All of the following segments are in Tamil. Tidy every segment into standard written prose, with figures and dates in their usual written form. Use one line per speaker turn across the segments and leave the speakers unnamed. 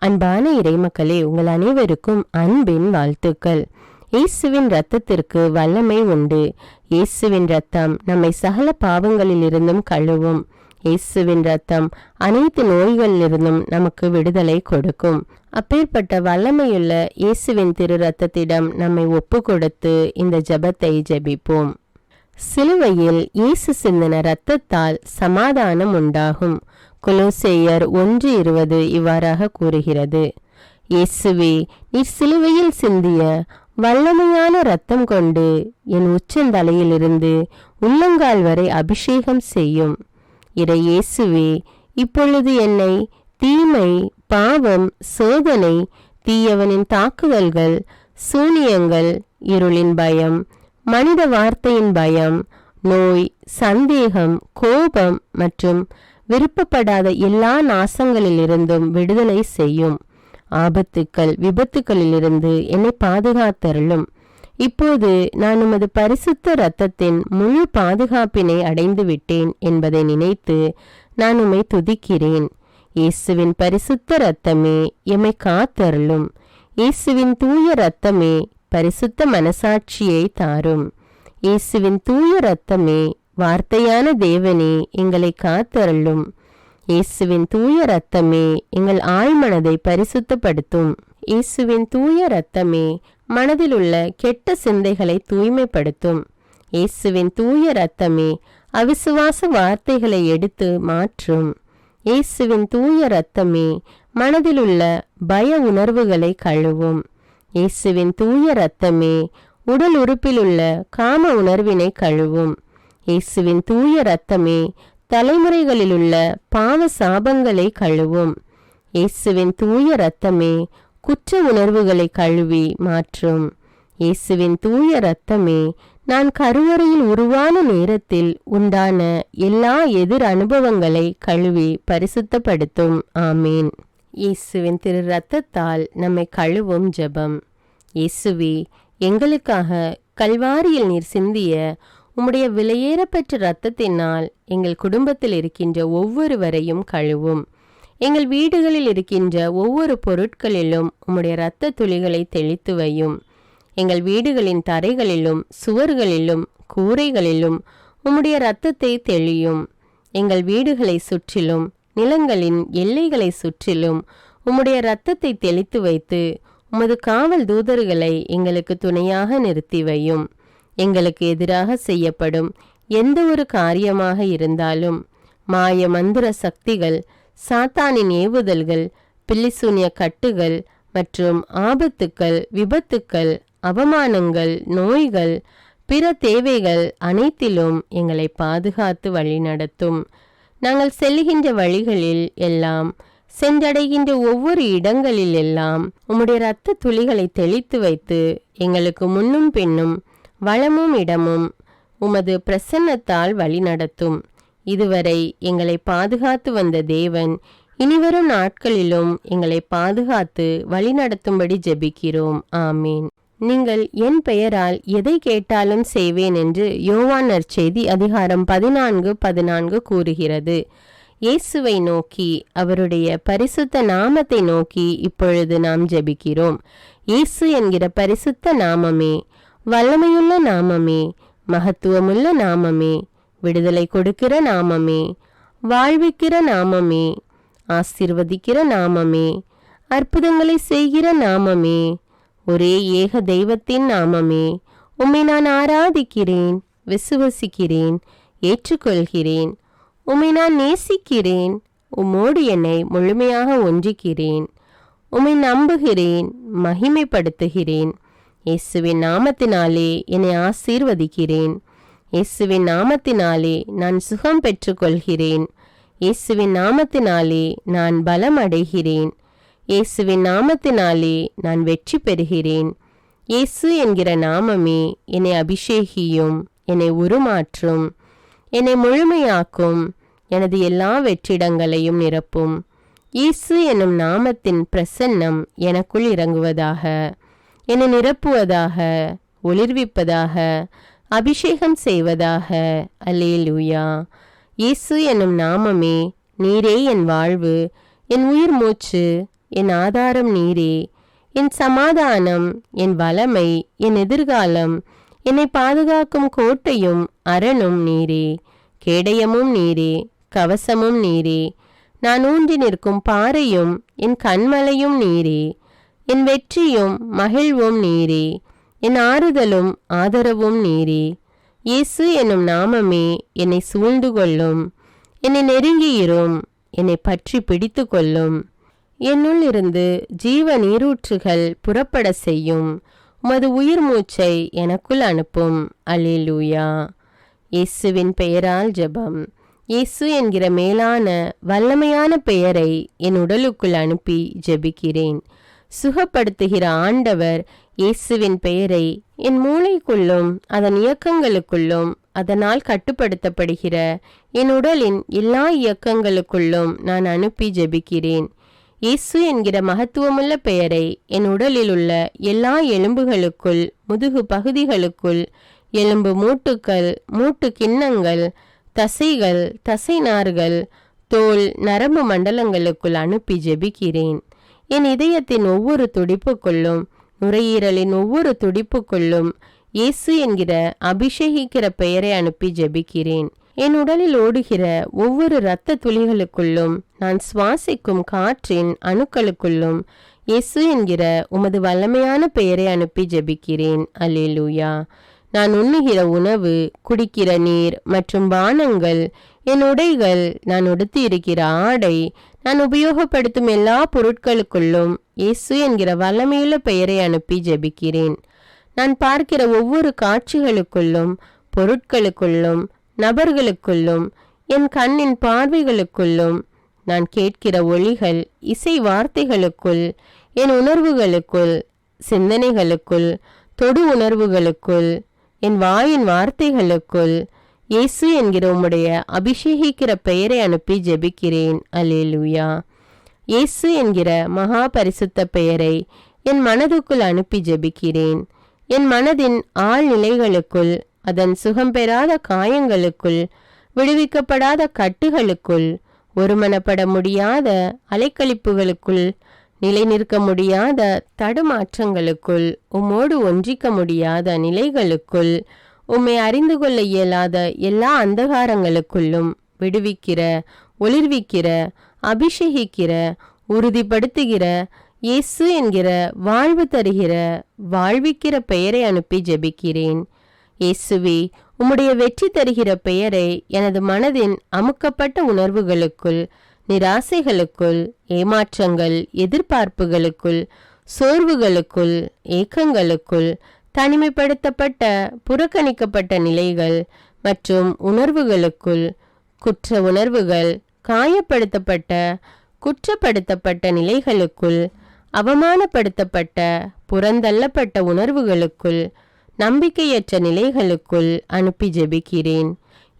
அன்பான இறைமக்களே, உங்கள் அனைவருக்கும் அன்பின் வாழ்த்துக்கள். இயேசுவின் இரத்தத்திற்கு வல்லமை உண்டு. இயேசுவின் இரத்தம் நம்மை சகல பாவங்களிலிருந்தும் கழுவும். இயேசுவின் இரத்தம் அனைத்து நோய்களிலிருந்தும் நமக்கு விடுதலை கொடுக்கும். அப்பேற்பட்ட வல்லமையுள்ள இயேசுவின் திரு இரத்தத்திடம் நம்மை ஒப்பு கொடுத்து இந்த ஜெபத்தை ஜெபிப்போம். சிலுவையில் இயேசு சிந்தின இரத்தத்தால் சமாதானம் உண்டாகும். கொலோசேயர் 1:20 இவ்வாறாக கூறுகிறது. இயேசுவே, நீர் சிலுவையில் சிந்திய வல்லமையான இரத்தம் கொண்டு என் உச்சந்தலையிலிருந்து உள்ளங்கால் வரை அபிஷேகம் செய்யும். இறை இயேசுவே, இப்பொழுது என்னை தீமை, பாவம், சோதனை, தீயவனின் தாக்குதல்கள், சூனியங்கள், இருளின் பயம், மனித வார்த்தையின் பயம், நோய், சந்தேகம், கோபம் மற்றும் விருப்பப்படாத எல்லா நாசங்களிலிருந்தும் விடுதலை செய்யும். ஆபத்துக்கள், விபத்துக்களிலிருந்து என்னை பாதுகாத்தருளும். இப்போது நான் உமது பரிசுத்த இரத்தத்தின் முழு பாதுகாப்பினை அடைந்து விட்டேன் என்பதை நினைத்து நான் உம்மை துதிக்கிறேன். இயேசுவின் பரிசுத்த இரத்தமே எம்மை காத்தருளும். இயேசுவின் தூய இரத்தமே பரிசுத்த மனசாட்சியை தாரும். இயேசுவின் தூய இரத்தமே வார்த்தையான தேவனே எங்களை காத்தருளும். இயேசுவின் தூய இரத்தமே எங்கள் ஆழ்மனதை பரிசுத்தப்படுத்தும். இயேசுவின் தூய இரத்தமே மனதில் உள்ள கெட்ட சிந்தைகளை தூய்மைப்படுத்தும். இயேசுவின் தூய இரத்தமே அவிசுவாச வார்த்தைகளை எடுத்து மாற்றும். இயேசுவின் தூய இரத்தமே மனதில் உள்ள பய உணர்வுகளை கழுவும். இயேசுவின் தூய இரத்தமே உடல் உறுப்பிலுள்ள காம உணர்வினை கழுவும். இயேசுவின் தூய இரத்தமே தலைமுறைகளிலுள்ள பாவ சாபங்களை கழுவும். இயேசுவின் தூய இரத்தமே குற்ற உணர்வுகளை கழுவி மாற்றும். இயேசுவின் தூய இரத்தமே நான் கருவறையில் உருவான நேரத்தில் உண்டான எல்லா எதிர் அனுபவங்களை கழுவி பரிசுத்தப்படுத்தும். ஆமீன். இயேசுவின் திரு இரத்தத்தால் நம்மை கழுவும் ஜெபம். இயேசுவே, எங்களுக்காக கல்வாரியில் நீர் சிந்திய உம்முடைய விலையேறப்பெற்ற இரத்தத்தினால் எங்கள் குடும்பத்தில் இருக்கின்ற ஒவ்வொருவரையும் கழுவும். எங்கள் வீடுகளில் இருக்கின்ற ஒவ்வொரு பொருட்களிலும் உம்முடைய இரத்த துளிகளை தெளித்து வையும். எங்கள் வீடுகளின் தரைகளிலும் சுவர்களிலும் கூரைகளிலும் உம்முடைய இரத்தத்தை தெளியும். எங்கள் வீடுகளை சுற்றிலும் நிலங்களின் எல்லைகளை சுற்றிலும் உம்முடைய இரத்தத்தை தெளித்து வைத்து உமது காவல் தூதர்களை எங்களுக்கு துணையாக நிறுத்தி வையும். எங்களுக்கு எதிராக செய்யப்படும் எந்த ஒரு காரியமாக இருந்தாலும் மாய மந்திர சக்திகள், சாத்தானின் ஏவுதல்கள், பில்லிசூனிய கட்டுகள் மற்றும் ஆபத்துக்கள், விபத்துக்கள், அவமானங்கள், நோய்கள், பிற தேவைகள் அனைத்திலும் எங்களை பாதுகாத்து வழிநடத்தும். நாங்கள் செல்லுகின்ற வழிகளில் எல்லாம், சென்றடைகின்ற ஒவ்வொரு இடங்களில் எல்லாம் உம்முடைய இரத்த துளிகளை தெளித்து வைத்து எங்களுக்கு முன்னும் பின்னும் வளமும் இடமும் உமது பிரசன்னத்தால் வழிநடத்தும். இதுவரை எங்களை பாதுகாத்து வந்த தேவன் இனிவரும் நாட்களிலும் எங்களை பாதுகாத்து வழிநடத்தும்படி ஜெபிக்கிறோம். ஆமீன். நீங்கள் என் பெயரால் எதை கேட்டாலும் செய்வேன் என்று யோவான் நற்செய்தி அதிகாரம் 14:14 கூறுகிறது. இயேசுவை நோக்கி, அவருடைய பரிசுத்த நாமத்தை நோக்கி இப்பொழுது நாம் ஜெபிக்கிறோம். இயேசு என்கிற பரிசுத்த நாமமே, வல்லமையுள்ள நாமமே, மகத்துவமுள்ள நாமமே, விடுதலை கொடுக்கிற நாமமே, வாழ்விக்கிற நாமமே, ஆசீர்வதிக்கிற நாமமே, அற்புதங்களை செய்கிற நாமமே, ஒரே ஏக தெய்வத்தின் நாமமே, உம்மை நான் ஆராதிக்கிறேன், விசுவசிக்கிறேன், ஏற்றுக்கொள்கிறேன். உம்மை நான் நேசிக்கிறேன். உம்மோடு என்னை முழுமையாக ஒன்றிக்கிறேன். உம்மை நம்புகிறேன், மகிமைப்படுத்துகிறேன். இயேசுவின் நாமத்தினாலே என்னை ஆசீர்வதிக்கிறேன். இயேசுவின் நாமத்தினாலே நான் சுகம் பெற்றுக்கொள்கிறேன். இயேசுவின் நாமத்தினாலே நான் பலம் அடைகிறேன். இயேசுவின் நாமத்தினாலே நான் வெற்றி பெறுகிறேன். இயேசு என்கிற நாமமே என்னை அபிஷேகியும், என்னை உருமாற்றும், என்னை முழுமையாக்கும், எனது எல்லா வெற்றிடங்களையும் நிரப்பும். இயேசு என்னும் நாமத்தின் பிரசன்னம் எனக்குள் இறங்குவதாக, என்னை நிரப்புவதாக, ஒளிர்விப்பதாக, அபிஷேகம் செய்வதாக. அல்லேலூயா. இயேசு என்னும் நாமமே, நீரே என் வாழ்வு, என் உயிர் மூச்சு, என் ஆதாரம் நீரே. என் சமாதானம், என் வளமை, என் எதிர்காலம், என்னை பாதுகாக்கும் கோட்டையும் அரணும் நீரே. கேடயமும் நீரே, கவசமும் நீரே. நான் ஊன்றி நிற்கும் பாறையும் என் கண்மலையும் நீரே. என் வெற்றியும் மகிழ்வும் நீரே. என் ஆறுதலும் ஆதரவும் நீரே. இயேசு என்னும் நாமமே என்னை சூழ்ந்து கொள்ளும். என்னை நெருங்கியிரும், என்னை பற்றி பிடித்து கொள்ளும். என்னுள் இருந்து ஜீவ நீரூற்றுகள் புறப்பட செய்யும். உமது உயிர் மூச்சை எனக்குள் அனுப்பும். அல்லேலூயா. இயேசுவின் பெயரால் ஜெபம். இயேசு என்கிற மேலான வல்லமையான பெயரை என் உடலுக்குள் அனுப்பி ஜெபிக்கிறேன். சுகப்படுத்துகிற ஆண்டவர் இயேசுவின் பெயரை என் மூளைக்குள்ளும் அதன் இயக்கங்களுக்குள்ளும் அதனால் கட்டுப்படுத்தப்படுகிற என் உடலின் எல்லா இயக்கங்களுக்குள்ளும் நான் அனுப்பி ஜெபிக்கிறேன். இயேசு என்கிற மகத்துவமுள்ள பெயரை என் உடலில் உள்ள எல்லா எலும்புகளுக்குள், முதுகு பகுதிகளுக்குள், எலும்பு மூட்டுக்கள், மூட்டு கிண்ணங்கள், தசைகள், தசைநார்கள், தோல், நரம்பு மண்டலங்களுக்குள் அனுப்பி ஜெபிக்கிறேன். என் இதயத்தின் ஒவ்வொரு துடிப்புக்குள்ளும், நுரையீரலின் ஒவ்வொரு துடிப்புக்குள்ளும் இயேசு என்கிற அபிஷேகிக்கிற பெயரை அனுப்பி ஜெபிக்கிறேன். என் உடலில் ஓடுகிற ஒவ்வொரு இரத்த துளிகளுக்குள்ளும், நான் சுவாசிக்கும் காற்றின் அணுக்களுக்குள்ளும் இயேசு என்கிற உமது வல்லமையான பெயரை அனுப்பி ஜெபிக்கிறேன். அல்லேலூயா. நான் உண்ணுகிற உணவு, குடிக்கிற நீர் மற்றும் பானங்கள், என் உடைகள், நான் உடுத்தி இருக்கிற ஆடை, நான் உபயோகப்படுத்தும் எல்லா பொருட்களுக்குள்ளும் இயேசு என்கிற வல்லமையுள்ள பெயரை அனுப்பி ஜெபிக்கிறேன். நான் பார்க்கிற ஒவ்வொரு காட்சிகளுக்குள்ளும், பொருட்களுக்குள்ளும், நபர்களுக்குள்ளும், என் கண்ணின் பார்வைகளுக்குள்ளும், நான் கேட்கிற ஒலிகள், இசை வார்த்தைகளுக்குள், என் உணர்வுகளுக்குள், சிந்தனைகளுக்குள், தொடு உணர்வுகளுக்குள், என் வாயின் வார்த்தைகளுக்குள் இயேசு என்கிற உம்முடைய அபிஷேகிக்கிற பெயரை அனுப்பி ஜெபிக்கிறேன். அல்லேலூயா. இயேசு என்கிற மகா பரிசுத்த பெயரை என் மனதுக்குள் அனுப்பி ஜெபிக்கிறேன். என் மனதின் ஆழ்நிலைகளுக்குள், அதன் சுகம் பெறாத காயங்களுக்குள், விடுவிக்கப்படாத கட்டுகளுக்குள், ஒருமனப்பட முடியாத அலைக்கழிப்புகளுக்குள், நிலை நிற்க முடியாத தடுமாற்றங்களுக்குள், உம்மோடு ஒன்றிக்க முடியாத நிலைகளுக்குள், உம்மை அறிந்து கொள்ள இயலாத எல்லா அந்தகாரங்களுக்குள்ளும் விடுவிக்கிற, ஒளிர்விக்கிற, அபிஷேகிக்கிற, உறுதிப்படுத்துகிற, இயேசு என்கிற வாழ்வு தருகிற, வாழ்விக்கிற பெயரை அனுப்பி ஜெபிக்கிறேன். இயேசுவே, உம்முடைய வெற்றி தருகிற பெயரை எனது மனதின் அமுக்கப்பட்ட உணர்வுகளுக்குள், நிராசைகளுக்குள், ஏமாற்றங்கள், எதிர்பார்ப்புகளுக்குள், சோர்வுகளுக்குள், ஏக்கங்களுக்குள், தனிமைப்படுத்தப்பட்ட, புறக்கணிக்கப்பட்ட நிலைகள் மற்றும் உணர்வுகளுக்குள், குற்ற உணர்வுகள், காயப்படுத்தப்பட்ட, குற்றப்படுத்தப்பட்ட நிலைகளுக்குள், அவமானப்படுத்தப்பட்ட, புறந்தள்ளப்பட்ட உணர்வுகளுக்குள், நம்பிக்கையற்ற நிலைகளுக்குள் அனுப்பி ஜெபிக்கிறேன்.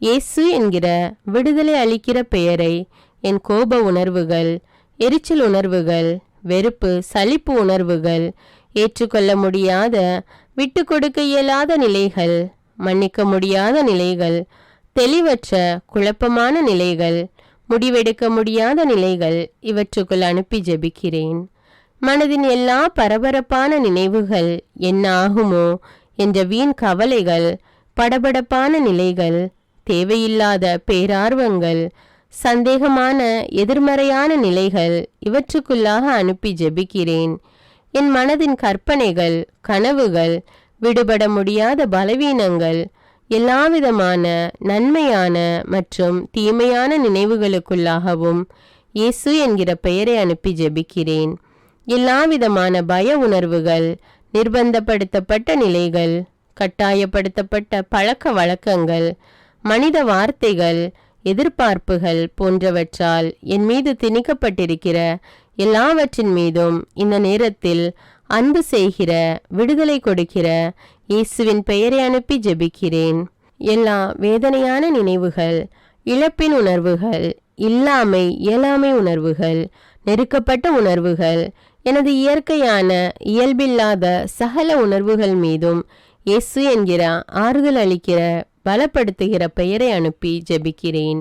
இயேசு என்கிற விடுதலை அளிக்கிற பெயரை என் கோப உணர்வுகள், எரிச்சல் உணர்வுகள், வெறுப்பு, சலிப்பு உணர்வுகள், ஏற்றுக்கொள்ள முடியாத, விட்டு கொடுக்க இயலாத நிலைகள், மன்னிக்க முடியாத நிலைகள், தெளிவற்ற, குழப்பமான நிலைகள், முடிவெடுக்க முடியாத நிலைகள், இவற்றுக்குள் அனுப்பி ஜெபிக்கிறேன். மனதின் எல்லா பரபரப்பான நினைவுகள், என்ன ஆகுமோ என்ற வீண் கவலைகள், படபடப்பான நிலைகள், தேவையில்லாத பேரார்வங்கள், சந்தேகமான எதிர்மறையான நிலைகள், இவற்றுக்குள்ளாக அனுப்பி ஜெபிக்கிறேன். என் மனதின் கற்பனைகள், கனவுகள், விடுபட முடியாத பலவீனங்கள், எல்லாவிதமான நன்மையான மற்றும் தீமையான நினைவுகளுக்குள்ளாகவும் இயேசு என்கிற பெயரை அனுப்பி ஜெபிக்கிறேன். எல்லாவிதமான பய உணர்வுகள், நிர்பந்தப்படுத்தப்பட்ட நிலைகள், கட்டாயப்படுத்தப்பட்ட பழக்க வழக்கங்கள், மனித வார்த்தைகள், எதிர்பார்ப்புகள் போன்றவற்றால் என் மீது திணிக்கப்பட்டிருக்கிற எல்லாவற்றின் மீதும் இந்த நேரத்தில் அன்பு செய்கிற, விடுதலை கொடுக்கிற இயேசுவின் பெயரை அனுப்பி ஜெபிக்கிறேன். எல்லா வேதனையான நினைவுகள், இழப்பின் உணர்வுகள், இயலாமை உணர்வுகள், நெருக்கப்பட்ட உணர்வுகள், எனது இயற்கையான இயல்பில்லாத சகல உணர்வுகள் மீதும் இயேசு என்கிற ஆறுதல் அளிக்கிற, பலப்படுத்துகிற பெயரை அனுப்பி ஜெபிக்கிறேன்.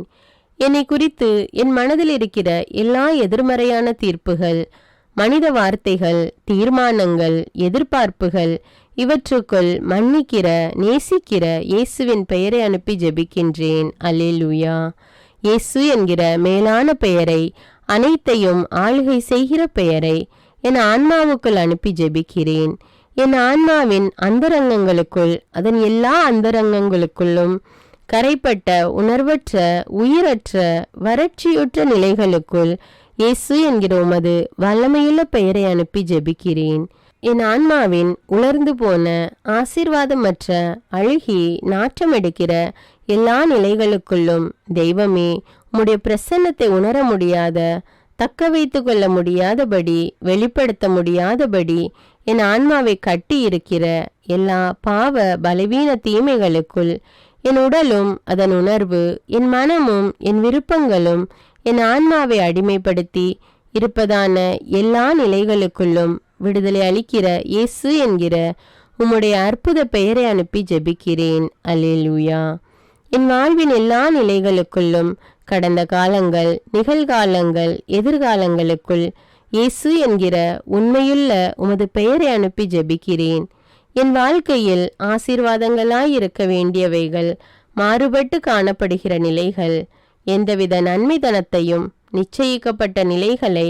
என்னை குறித்து என் மனதில் இருக்கிற எல்லா எதிர்மறையான தீர்ப்புகள், மனித வார்த்தைகள், தீர்மானங்கள், எதிர்பார்ப்புகள் இவற்றுக்குள் மன்னிக்கிற, நேசிக்கிற இயேசுவின் பெயரை அனுப்பி ஜெபிக்கின்றேன். அல்லேலூயா. இயேசு என்கிற மேலான பெயரை, அனைத்தையும் ஆளுகை செய்கிற பெயரை என் ஆன்மாவுக்குள் அனுப்பி ஜெபிக்கிறேன். என் ஆன்மாவின் அந்தரங்கங்களுக்குள், அதன் எல்லா அந்தரங்கங்களுக்குள்ளும் கரைப்பட்ட, உணர்வற்ற, உயிரற்ற, வறட்சியுற்ற நிலைகளுக்குள் இயேசு என்கிற உமது வல்லமையுள்ள பெயரை அனுப்பி ஜெபிக்கிறேன். என் ஆன்மாவின் உலர்ந்து போன, ஆசீர்வாதமற்ற, அழுகி நாற்றமெடுக்கிற எல்லா நிலைகளுக்குள்ளும் தெய்வமே, உம்முடைய பிரசன்னத்தை உணர முடியாத, தக்க வைத்து கொள்ள முடியாதபடி, வெளிப்படுத்த முடியாதபடி என் ஆன்மாவை கட்டி இருக்கிற எல்லா பாவ பலவீன தீமைகளுக்குள் என் உடலும் அதன் உணர்வு, என் மனமும் என் விருப்பங்களும் என் ஆன்மாவை அடிமைப்படுத்தி இருப்பதான எல்லா நிலைகளுக்குள்ளும் விடுதலை அளிக்கிற இயேசு என்கிற உம்முடைய அற்புத பெயரை அனுப்பி ஜெபிக்கிறேன். அல்லேலூயா. என் வாழ்வின் எல்லா நிலைகளுக்குள்ளும், கடந்த காலங்கள், நிகழ்காலங்கள், எதிர்காலங்களுக்குள் இயேசு என்கிற உண்மையுள்ள உமது பெயரை அனுப்பி ஜெபிக்கிறேன். என் வாழ்க்கையில் ஆசீர்வாதங்களாயிருக்க வேண்டியவைகள் மாறுபட்டு காணப்படுகிற நிலைகள், எந்தவித நன்மைதனத்தையும் நிச்சயிக்கப்பட்ட நிலைகளை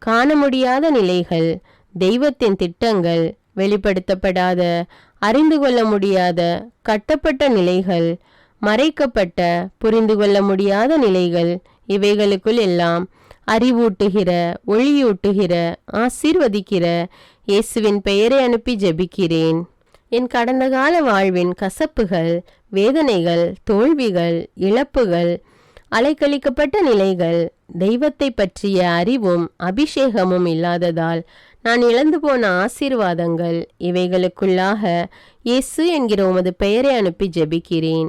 காண முடியாத நிலைகள், தெய்வத்தின் திட்டங்கள் வெளிப்படுத்தப்படாத, அறிந்து கொள்ள முடியாத, கட்டப்பட்ட நிலைகள், மறைக்கப்பட்ட, புரிந்து கொள்ள முடியாத நிலைகள், இவைகளுக்குள் எல்லாம் அறிவூட்டுகிற, ஒளியூட்டுகிற, ஆசீர்வதிக்கிற இயேசுவின் பெயரை அனுப்பி ஜெபிக்கிறேன். என் கடந்த கால வாழ்வின் கசப்புகள், வேதனைகள், தோல்விகள், இழப்புகள், அலைக்கழிக்கப்பட்ட நிலைகள், தெய்வத்தை பற்றிய அறிவும் அபிஷேகமும் இல்லாததால் நான் இழந்து போன ஆசீர்வாதங்கள், இவைகளுக்குள்ளாக இயேசு என்கிற உமது பெயரை அனுப்பி ஜெபிக்கிறேன்.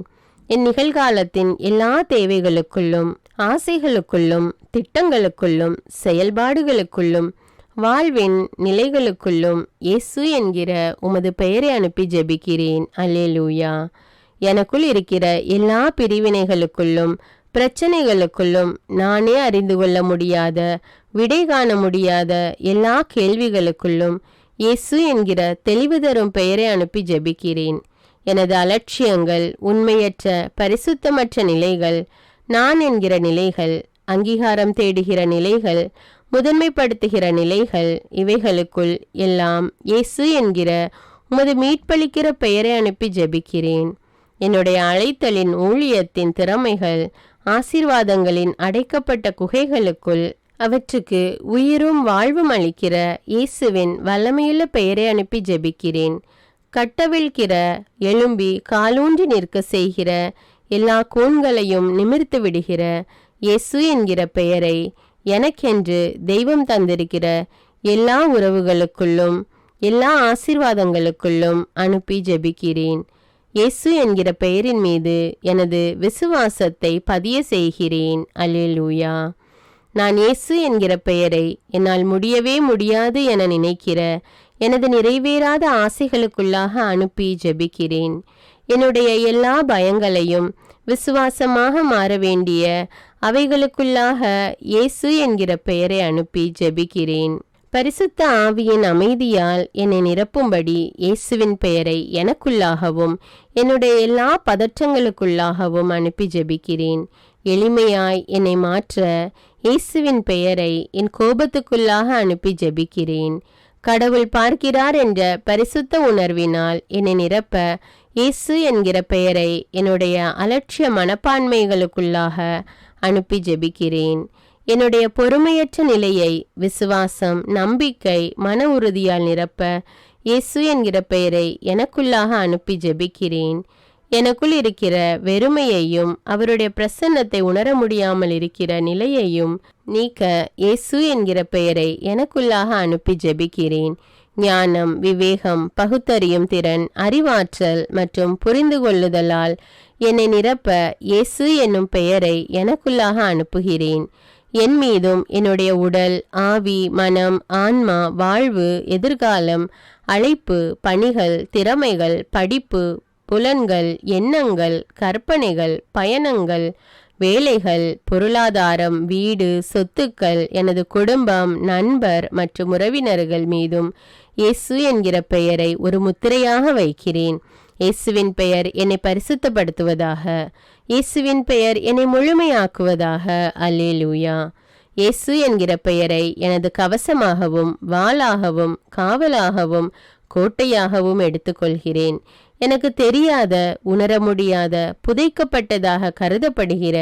என் நிகழ்காலத்தின் எல்லா தேவைகளுக்குள்ளும், ஆசைகளுக்குள்ளும், திட்டங்களுக்குள்ளும், செயல்பாடுகளுக்குள்ளும், வாழ்வின் நிலைகளுக்குள்ளும் இயேசு என்கிற உமது பெயரை அனுப்பி ஜெபிக்கிறேன். அல்லேலூயா. எனக்குள் இருக்கிற எல்லா பிரிவினைகளுக்குள்ளும், பிரச்சனைகளுக்குள்ளும், நானே அறிந்து கொள்ள முடியாத, விடை காண முடியாத எல்லா கேள்விகளுக்குள்ளும் இயேசு என்கிற தெளிவு தரும் பெயரை அனுப்பி ஜெபிக்கிறேன். எனது அலட்சியங்கள், உண்மையற்ற, பரிசுத்தமற்ற நிலைகள், நான் என்கிற நிலைகள், அங்கீகாரம் தேடுகிற நிலைகள், முதன்மைப்படுத்துகிற நிலைகள், இவைகளுக்குள் எல்லாம் இயேசு என்கிற உமது மீட்பளிக்கிற பெயரை அனுப்பி ஜெபிக்கிறேன். என்னுடைய அழைத்தலின் ஊழியத்தின் திறமைகள், ஆசீர்வாதங்களின் அடைக்கப்பட்ட குகைகளுக்குள் அவற்றுக்கு உயிரும் வாழ்வும் அளிக்கிற இயேசுவின் வல்லமையுள்ள பெயரை அனுப்பி ஜெபிக்கிறேன். கட்டவிழ்கிற, எழும்பி காலூன்றி நிற்க செய்கிற எல்லா கூண்களையும் நிமிர்த்து விடுகிற இயேசு என்கிற பெயரை எனக்கென்று தெய்வம் தந்திருக்கிற எல்லா உறவுகளுக்குள்ளும், எல்லா ஆசீர்வாதங்களுக்குள்ளும் அனுப்பி ஜெபிக்கிறேன். இயேசு என்கிற பெயரின் மீது எனது விசுவாசத்தை பதிய செய்கிறேன். அல்லேலூயா. நான் இயேசு என்கிற பெயரை என்னால் முடியவே முடியாது என நினைக்கிற எனது நிறைவேறாத ஆசைகளுக்குள்ளாக அனுப்பி ஜெபிக்கிறேன். என்னுடைய எல்லா பயங்களையும் விசுவாசமாக மாற வேண்டிய அவைகளுக்குள்ளாக இயேசு என்கிற பெயரை அனுப்பி ஜெபிக்கிறேன். பரிசுத்த ஆவியின் அமைதியால் என்னை நிரப்பும்படி இயேசுவின் பெயரை எனக்குள்ளாகவும் என்னுடைய எல்லா பதற்றங்களுக்குள்ளாகவும் அனுப்பி ஜெபிக்கிறேன். எளிமையாய் என்னை மாற்ற இயேசுவின் பெயரை என் கோபத்துக்குள்ளாக அனுப்பி ஜெபிக்கிறேன். கடவுள் பார்க்கிறார் என்ற பரிசுத்த உணர்வினால் என்னை நிரப்ப இயேசு என்கிற பெயரை என்னுடைய அலட்சிய மனப்பான்மைகளுக்குள்ளாக அனுப்பி ஜெபிக்கிறேன். என்னுடைய பொறுமையற்ற நிலையை விசுவாசம், நம்பிக்கை, மன உறுதியால் நிரப்ப இயேசு என்கிற பெயரை எனக்குள்ளாக அனுப்பி ஜெபிக்கிறேன். எனக்குள் இருக்கிற வெறுமையையும் அவருடைய பிரசன்னத்தை உணர முடியாமல் இருக்கிற நிலையையும் நீக்க இயேசு என்கிற பெயரை எனக்குள்ளாக அனுப்பி ஜெபிக்கிறேன். ஞானம், விவேகம், பகுத்தறியும் திறன், அறிவாற்றல் மற்றும் புரிந்து கொள்ளுதலால் என்னை நிரப்ப இயேசு என்னும் பெயரை எனக்குள்ளாக அனுப்புகிறேன். என் மீதும் என்னுடைய உடல், ஆவி, மனம், ஆன்மா, வாழ்வு, எதிர்காலம், அழைப்பு, பணிகள், திறமைகள், படிப்பு, புலன்கள், எண்ணங்கள், கற்பனைகள், பயணங்கள், வேலைகள், பொருளாதாரம், வீடு, சொத்துக்கள், எனது குடும்பம், நண்பர் மற்றும் உறவினர்கள் மீதும் இயேசு என்கிற பெயரை ஒரு முத்திரையாக வைக்கிறேன். இயேசுவின் பெயர் என்னை பரிசுத்தப்படுத்துவதாக. இயேசுவின் பெயர் என்னை முழுமையாக்குவதாக. அல்லேலூயா. இயேசு என்கிற பெயரை எனது கவசமாகவும் வாளாகவும் காவலாகவும் கோட்டையாகவும் எடுத்துக்கொள்கிறேன். எனக்கு தெரியாத, உணர முடியாத, புதைக்கப்பட்டதாக கருதப்படுகிற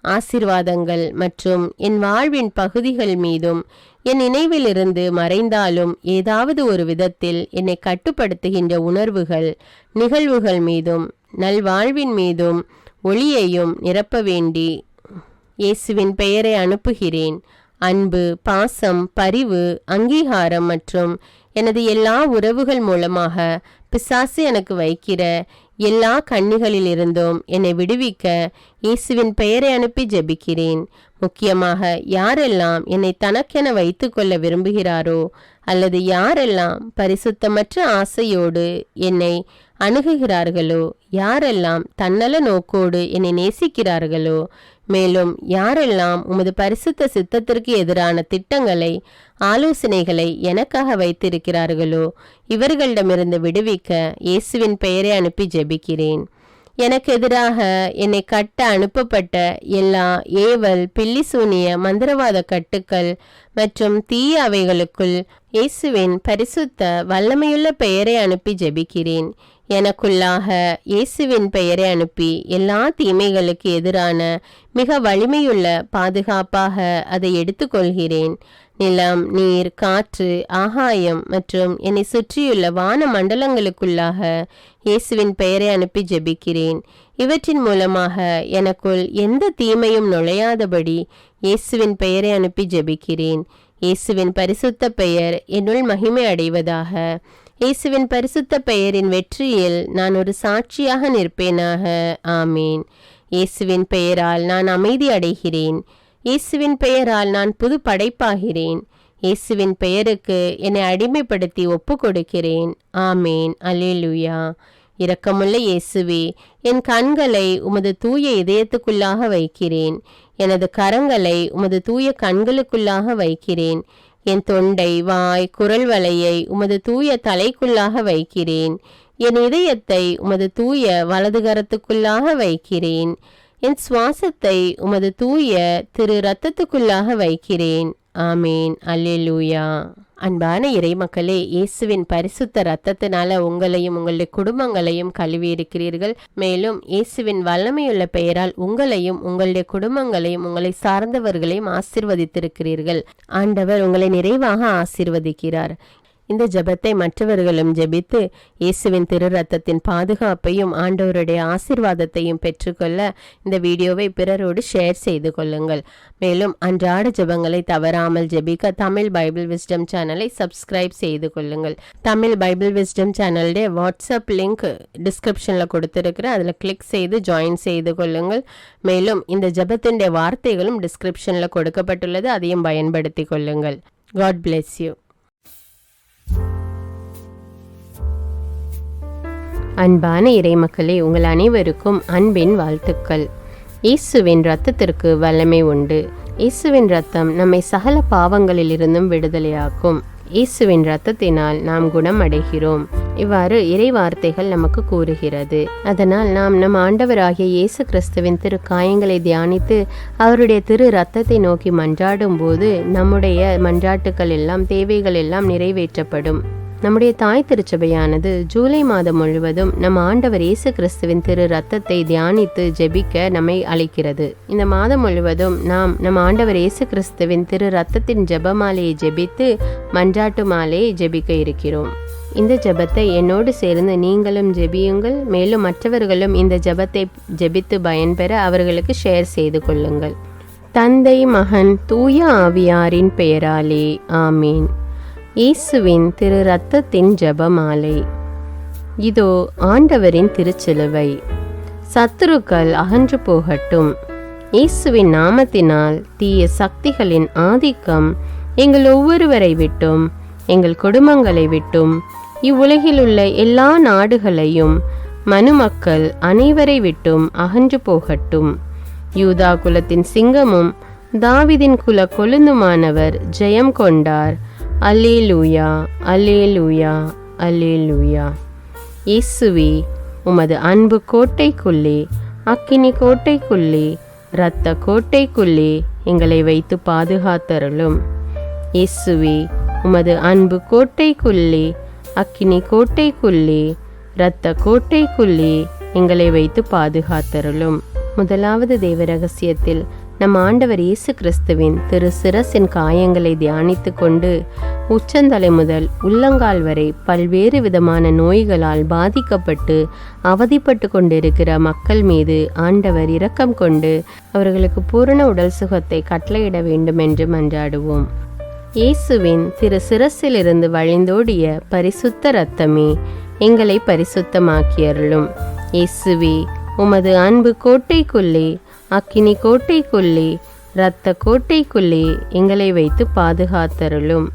ஆசீர்வாதங்கள் மற்றும் என் வாழ்வின் பகுதிகள் மீதும் என் நினைவிலிருந்து மறைந்தாலும் ஏதாவது ஒரு விதத்தில் என்னை கட்டுப்படுத்துகின்ற உணர்வுகள், நிகழ்வுகள் மீதும் நல்வாழ்வின் மீதும் ஒளியையும் நிரப்ப வேண்டி இயேசுவின் பெயரை அனுப்புகிறேன். அன்பு, பாசம், பரிவு, அங்கீகாரம் மற்றும் எனது எல்லா உறவுகள் மூலமாக பிசாசு எனக்கு வைக்கிற எல்லா கண்ணிகளிலிருந்தும் என்னை விடுவிக்க இயேசுவின் பெயரை அனுப்பி ஜெபிக்கிறேன். முக்கியமாக யாரெல்லாம் என்னை தனக்கென வைத்து கொள்ள விரும்புகிறாரோ அல்லது யாரெல்லாம் பரிசுத்தமற்ற ஆசையோடு என்னை அணுகுகிறார்களோ, யாரெல்லாம் தன்னல நோக்கோடு என்னை நேசிக்கிறார்களோ, மேலும் யாரெல்லாம் உமது பரிசுத்த சித்தத்திற்கு எதிரான திட்டங்களை, ஆலோசனைகளை எனக்காக வைத்திருக்கிறார்களோ, இவர்களிடமிருந்து விடுவிக்க இயேசுவின் பெயரை அனுப்பி ஜெபிக்கிறேன். எனக்கு எதிராக என்னை கட்ட அனுப்பப்பட்ட எல்லா ஏவல், பில்லிசூனிய, மந்திரவாத கட்டுக்கள் மற்றும் தீய அவைகளுக்குள் இயேசுவின் பரிசுத்த வல்லமையுள்ள பெயரை அனுப்பி ஜெபிக்கிறேன். எனக்குள்ளாக இயேசுவின் பெயரை அனுப்பி எல்லா தீமைகளுக்கு எதிரான மிக வலிமையுள்ள பாதுகாப்பாக அதை எடுத்துக்கொள்கிறேன். நிலம், நீர், காற்று, ஆகாயம் மற்றும் என்னை சுற்றியுள்ள வான மண்டலங்களுக்குள்ளாக இயேசுவின் பெயரை அனுப்பி ஜெபிக்கிறேன். இவற்றின் மூலமாக எனக்குள் எந்த தீமையும் நுழையாதபடி இயேசுவின் பெயரை அனுப்பி ஜெபிக்கிறேன். இயேசுவின் பரிசுத்த பெயர் என்னுள் மகிமை அடைவதாக. இயேசுவின் பரிசுத்த பெயரின் வெற்றியில் நான் ஒரு சாட்சியாக நிற்பேனாக. ஆமீன். இயேசுவின் பெயரால் நான் அமைதி அடைகிறேன். இயேசுவின் பெயரால் நான் புது படைப்பாகிறேன். இயேசுவின் பெயருக்கு என்னை அடிமைப்படுத்தி ஒப்பு கொடுக்கிறேன். ஆமேன். அல்லேலூயா. இரக்கமுள்ள இயேசுவே, என் கண்களை உமது தூய இதயத்துக்குள்ளாக வைக்கிறேன். எனது கரங்களை உமது தூய கண்களுக்குள்ளாக வைக்கிறேன். என் தொண்டை, வாய், குரல் வலையை உமது தூய தலைக்குள்ளாக வைக்கிறேன். என் இதயத்தை உமது தூய வலதுகரத்துக்குள்ளாக வைக்கிறேன். என் சுவாசத்தை உமது தூய திரு இரத்தத்துக்குள்ளாக வைக்கிறேன். ஆமேன். அல்லேலூயா. அன்பான இறைமக்களே, இயேசுவின் பரிசுத்த இரத்தத்தினால உங்களையும் உங்களுடைய குடும்பங்களையும் கழுவி இருக்கிறீர்கள். மேலும் இயேசுவின் வல்லமையுள்ள பெயரால் உங்களையும் உங்களுடைய குடும்பங்களையும் உங்களை சார்ந்தவர்களையும் ஆசீர்வதித்திருக்கிறீர்கள். ஆண்டவர் உங்களை நிறைவாக ஆசீர்வதிக்கிறார். இந்த ஜெபத்தை மற்றவர்களும் ஜெபித்து இயேசுவின் திரு ரத்தத்தின் பாதுகாப்பையும் ஆண்டவருடைய ஆசீர்வாதத்தையும் பெற்றுக்கொள்ள இந்த வீடியோவை பிறரோடு ஷேர் செய்து கொள்ளுங்கள். மேலும் அன்றாட ஜெபங்களை தவறாமல் ஜெபிக்க தமிழ் பைபிள் விஸ்டம் சேனலை சப்ஸ்கிரைப் செய்து கொள்ளுங்கள். தமிழ் பைபிள் விஸ்டம் சேனலுடைய வாட்ஸ்அப் லிங்க் டிஸ்கிரிப்ஷனில் கொடுத்துருக்கிறேன். அதில் கிளிக் செய்து ஜாயின் செய்து கொள்ளுங்கள். மேலும் இந்த ஜெபத்தினுடைய வார்த்தைகளும் டிஸ்கிரிப்ஷனில் கொடுக்கப்பட்டுள்ளது, அதையும் பயன்படுத்தி கொள்ளுங்கள். God bless you. அன்பான இறைமக்களே, உங்கள் அனைவருக்கும் அன்பின் வாழ்த்துக்கள். இயேசுவின் இரத்தத்திற்கு வல்லமை உண்டு. இயேசுவின் இரத்தம் நம்மை சகல பாவங்களிலிருந்தும் விடுதலையாக்கும். இயேசுவின் இரத்தத்தினால் நாம் குணம் அடைகிறோம். இவ்வாறு இறை வார்த்தைகள் நமக்கு கூறுகிறது. அதனால் நாம் நம் ஆண்டவராகிய இயேசு கிறிஸ்துவின் திரு காயங்களை தியானித்து அவருடைய திரு இரத்தத்தை நோக்கி மன்றாடும் போது நம்முடைய மன்றாட்டுக்கள் எல்லாம், தேவைகள் எல்லாம் நிறைவேற்றப்படும். நம்முடைய தாய் திருச்சபையானது ஜூலை மாதம் முழுவதும் நம் ஆண்டவர் இயேசு கிறிஸ்துவின் திரு ரத்தத்தை தியானித்து ஜெபிக்க நம்மை அழைக்கிறது. இந்த மாதம் முழுவதும் நாம் நம் ஆண்டவர் இயேசு கிறிஸ்துவின் திரு ரத்தத்தின் ஜெபமாலையை ஜெபித்து மன்றாட்டு மாலையை ஜெபிக்க இருக்கிறோம். இந்த ஜெபத்தை என்னோடு சேர்ந்து நீங்களும் ஜெபியுங்கள். மேலும் மற்றவர்களும் இந்த ஜெபத்தை ஜெபித்து பயன்பெற அவர்களுக்கு ஷேர் செய்து கொள்ளுங்கள். தந்தை, மகன், தூய ஆவியாரின் பெயராலே ஆமீன். இயேசுவின் திரு ரத்தத்தின் ஜெபமாலை. இதோ ஆண்டவரின் திருச்சிலுவை. சத்துருக்கள் அகன்று போகட்டும். இயேசுவின் நாமத்தினால் தீய சக்திகளின் ஆதிக்கம் எங்கள் ஒவ்வொருவரை விட்டும், எங்கள் குடும்பங்களை விட்டும், இவ்வுலகில் உள்ள எல்லா நாடுகளையும் மனுமக்கள் அனைவரை விட்டும் அகன்று போகட்டும். யூதா குலத்தின் சிங்கமும் தாவீதின் குல கொழுந்துமானவர் ஜெயம் கொண்டார். அல்லேலூயா, அல்லேலூயா, அல்லேலூயா. இயேசுவே, உமது அன்பு கோட்டைக்குள்ளே, அக்கினி கோட்டைக்குள்ளே, இரத்த கோட்டைக்குள்ளே எங்களை வைத்து பாதுகாத்தருளும். இயேசுவே, உமது அன்பு கோட்டைக்குள்ளே, அக்கினி கோட்டைக்குள்ளே, இரத்த கோட்டைக்குள்ளே எங்களை வைத்து பாதுகாத்தருளும். முதலாவது தேவ ரகசியத்தில் நம் ஆண்டவர் இயேசு கிறிஸ்துவின் திரு சிரசின் காயங்களை தியானித்து கொண்டு உச்சந்தலை முதல் உள்ளங்கால் வரை பல்வேறு விதமான நோய்களால் பாதிக்கப்பட்டு அவதிப்பட்டு கொண்டிருக்கிற மக்கள் மீது ஆண்டவர் இரக்கம் கொண்டு அவர்களுக்கு பூரண உடல் சுகத்தை கட்டளையிட வேண்டும் என்று மன்றாடுவோம். இயேசுவின் திரு சிரசிலிருந்து வழிந்தோடிய பரிசுத்த இரத்தமே எங்களை பரிசுத்தமாக்கியருளும். இயேசுவே, உமது அன்பு கோட்டைக்குள்ளே, அக்கினி கோட்டைக்குள்ளே, இரத்த கோட்டைக்குள்ளே எங்களை வைத்து பாதுகாத்தருளும்.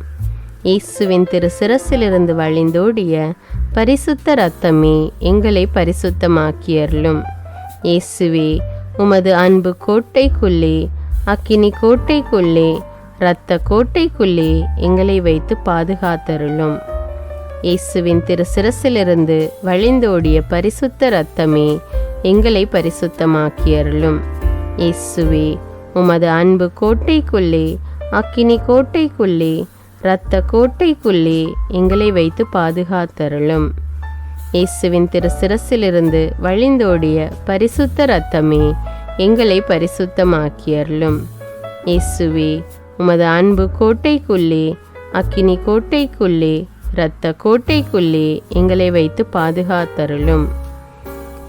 இயேசுவின் திரு சிரசிலிருந்து வழிந்தோடிய பரிசுத்த இரத்தமே எங்களை பரிசுத்தமாக்கியருளும். இயேசுவே, உமது அன்பு கோட்டைக்குள்ளே, அக்கினி கோட்டைக்குள்ளே, இரத்த கோட்டைக்குள்ளே எங்களை வைத்து பாதுகாத்தருளும். இயேசுவின் திரு சிரசிலிருந்து வழிந்தோடிய பரிசுத்த இரத்தமே எங்களை பரிசுத்தமாக்கியருளும். இயேசுவே, உமது அன்பு கோட்டைக்குள்ளே, அக்கினி கோட்டைக்குள்ளே, இரத்த கோட்டைக்குள்ளே எங்களை வைத்து பாதுகாத்தருளும். இயேசுவின் திரு சிரசிலிருந்து வழிந்தோடிய பரிசுத்த இரத்தமே எங்களை பரிசுத்தமாக்கியருளும். இயேசுவே, உமது அன்பு கோட்டைக்குள்ளே, அக்கினி கோட்டைக்குள்ளே, இரத்த கோட்டைக்குள்ளே எங்களை வைத்து பாதுகாத்தருளும்.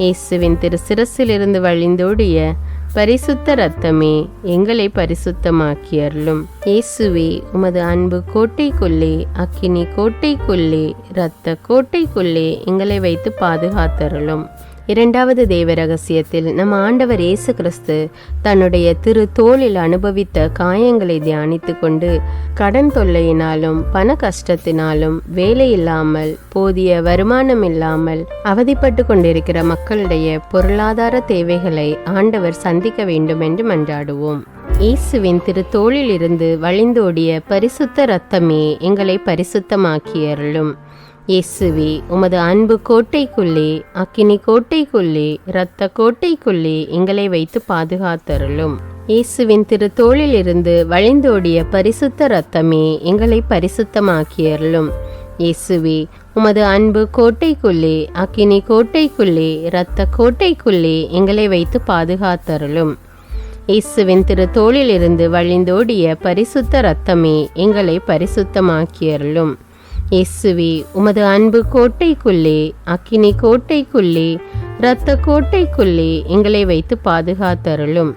இயேசுவின் திரு சிரசிலிருந்து வழிந்தோடிய பரிசுத்த இரத்தமே எங்களை பரிசுத்தமாக்கியருளும். இயேசுவே, உமது அன்பு கோட்டைக்குள்ளே, அக்கினி கோட்டைக்குள்ளே, இரத்த கோட்டைக்குள்ளே எங்களை வைத்து பாதுகாத்தருளும். இரண்டாவது தேவ ரகசியத்தில் நம் ஆண்டவர் இயேசு கிறிஸ்து தன்னுடைய திரு தோளில் அனுபவித்த காயங்களை தியானித்து கொண்டு கடன் தொல்லையினாலும் பண கஷ்டத்தினாலும் வேலை இல்லாமல் போதிய வருமானம் இல்லாமல் அவதிப்பட்டு கொண்டிருக்கிற மக்களுடைய பொருளாதார தேவைகளை ஆண்டவர் சந்திக்க வேண்டும் என்று மன்றாடுவோம். இயேசுவின் திரு தோளில் இருந்து வழிந்தோடிய பரிசுத்த இரத்தமே எங்களை பரிசுத்தமாக்கியருளும். இயேசுவே, உமது அன்பு கோட்டைக்குள்ளே, அக்கினி கோட்டைக்குள்ளே, இரத்த கோட்டைக்குள்ளே எங்களை வைத்து பாதுகாத்தருளும். இயேசுவின் திரு தோளில் இருந்து வழிந்தோடிய பரிசுத்த இரத்தமே எங்களை பரிசுத்தமாக்கியருளும். இயேசுவே, உமது அன்பு கோட்டைக்குள்ளே, அக்கினி கோட்டைக்குள்ளே, இரத்த கோட்டைக்குள்ளே எங்களை வைத்து பாதுகாத்தருளும். இயேசுவின் திரு தோளில் இருந்து வழிந்தோடிய பரிசுத்த இரத்தமே எங்களை பரிசுத்தமாக்கியருளும். இயேசுவே, உமது அன்பு கோட்டைக்குள்ளே, அக்கினி கோட்டைக்குள்ளே, இரத்த கோட்டைக்குள்ளே எங்களை வைத்து பாதுகாத்தருளும்.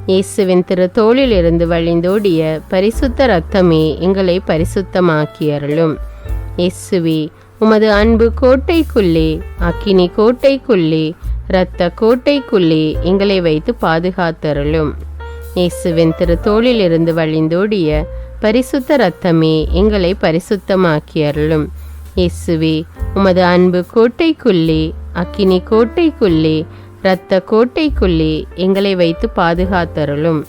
இயேசுவின் திரு தோளில் இருந்து வழிந்தோடிய பரிசுத்த இரத்தமே எங்களை பரிசுத்தமாக்கியருளும். இயேசுவே, உமது அன்பு கோட்டைக்குள்ளே, அக்கினி கோட்டைக்குள்ளே, இரத்த கோட்டைக்குள்ளே எங்களை வைத்து பாதுகாத்தருளும். இயேசுவின் திரு தோளில் இருந்து வழிந்தோடிய பரிசுத்த இரத்தமே எங்களை பரிசுத்தமாக்கியருளும். இயேசுவே, உமது அன்பு கோட்டைக்குள்ளே, அக்கினி கோட்டைக்குள்ளே, இரத்த கோட்டைக்குள்ளே எங்களை வைத்து பாதுகாத்தருளும்.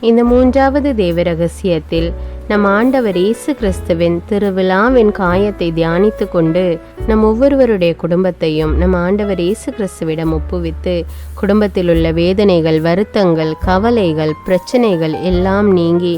இந்த மூன்றாவது தேவ ரகசியத்தில் நம் ஆண்டவர் இயேசு கிறிஸ்துவின் திருவிழாவின் காயத்தை தியானித்து கொண்டு நம் ஒவ்வொருவருடைய குடும்பத்தையும் நம் ஆண்டவர் இயேசு கிறிஸ்துவிடம் ஒப்புவித்து குடும்பத்தில் உள்ள வேதனைகள், வருத்தங்கள், கவலைகள், பிரச்சனைகள் எல்லாம் நீங்கி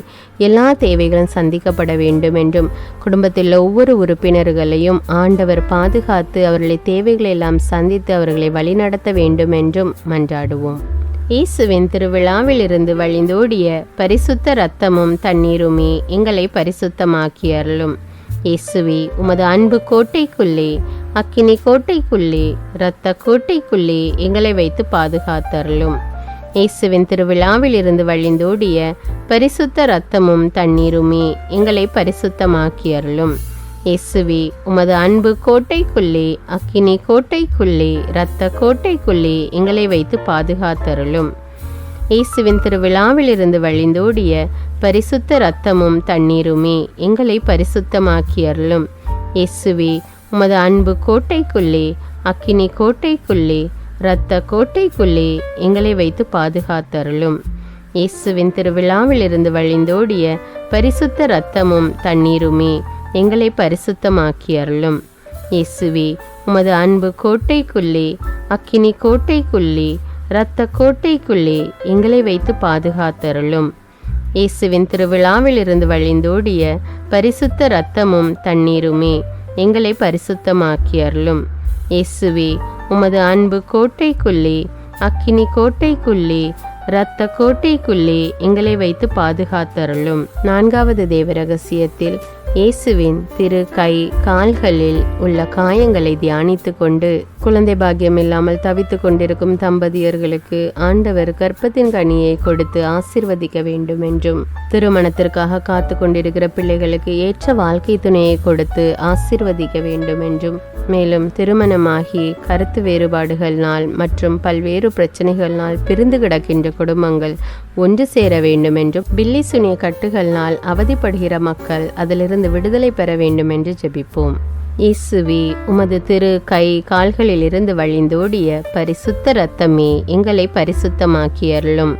எல்லா தேவைகளும் சந்திக்கப்பட வேண்டும் என்றும் குடும்பத்தில் ஒவ்வொரு உறுப்பினர்களையும் ஆண்டவர் பாதுகாத்து அவர்களை தேவைகளை எல்லாம் சந்தித்து அவர்களை வழிநடத்த வேண்டும் என்றும் மன்றாடுவோம். இயேசுவின் திருவிழாவிலிருந்து வழிந்தோடிய பரிசுத்த இரத்தமும் தண்ணீருமே எங்களை பரிசுத்தமாக்கியருளும். இயேசுவே, உமது அன்பு கோட்டைக்குள்ளே, அக்கினி கோட்டைக்குள்ளே, இரத்த கோட்டைக்குள்ளே எங்களை வைத்து பாதுகாத்தருளும். இயேசுவின் திருவிழாவிலிருந்து வழிந்தோடிய பரிசுத்த இரத்தமும் தண்ணீருமே எங்களை பரிசுத்தமாக்கியருளும். இயேசுவே, உமது அன்பு கோட்டைக்குள்ளே, அக்கினி கோட்டைக்குள்ளே, இரத்த கோட்டைக்குள்ளே எங்களை வைத்து பாதுகாத்தருளும். இயேசுவின் திருவிழாவிலிருந்து வழிந்தோடிய பரிசுத்த இரத்தமும் தண்ணீருமே எங்களை பரிசுத்தமாக்கியருளும். இயேசுவே, உமது அன்பு கோட்டைக்குள்ளே, அக்கினி கோட்டைக்குள்ளே, இரத்த கோட்டைக்குள்ளே எங்களை வைத்து பாதுகாத்தருளும். இயேசுவின் திருவிழாவிலிருந்து வழிந்தோடிய பரிசுத்த இரத்தமும் தண்ணீருமே எங்களை பரிசுத்தமாக்கி அருளும். இயேசுவே, உமது அன்பு கோட்டைக்குள்ளே, அக்கினி கோட்டைக்குள்ளே, இரத்த கோட்டைக்குள்ளே எங்களை வைத்து பாதுகாத்தருளும். இயேசுவின் திருவிழாவிலிருந்து வழிந்தோடிய பரிசுத்த இரத்தமும் தண்ணீருமே எங்களை பரிசுத்தமாக்கி அருளும். இயேசுவே, உமது அன்பு கோட்டைக்குள்ளே, அக்கினி கோட்டைக்குள்ளே, இரத்த கோட்டைக்குள்ளே எங்களை வைத்து பாதுகாத்தருளும். 4வது தேவ ரகசியத்தில் இயேசுவின் திரு கை கால்களில் உள்ள காயங்களை தியானித்து கொண்டு குழந்தை பாக்கியம் இல்லாமல் தவித்து கொண்டிருக்கும் தம்பதியர்களுக்கு ஆண்டவர் கர்ப்பத்தின் கனியை கொடுத்து ஆசீர்வதிக்க வேண்டும் என்றும், திருமணத்திற்காக காத்து கொண்டிருக்கிற பிள்ளைகளுக்கு ஏற்ற வாழ்க்கை துணையை கொடுத்து ஆசீர்வதிக்க வேண்டும் என்றும், மேலும் திருமணமாகி கருத்து வேறுபாடுகளினால் மற்றும் பல்வேறு பிரச்சனைகளினால் பிரிந்து கிடக்கின்ற குடும்பங்கள் ஒன்று சேர வேண்டும் என்றும், பில்லி சுனிய கட்டுகளினால் அவதிப்படுகிற மக்கள் அதிலிருந்து விடுதலை பெற வேண்டும் என்று ஜெபிப்போம். இயேசுவே, உமது திரு கை கால்களில் இருந்து வழிந்தோடிய பரிசுத்த இரத்தமே எங்களை பரிசுத்தமாக்கி அருளும்.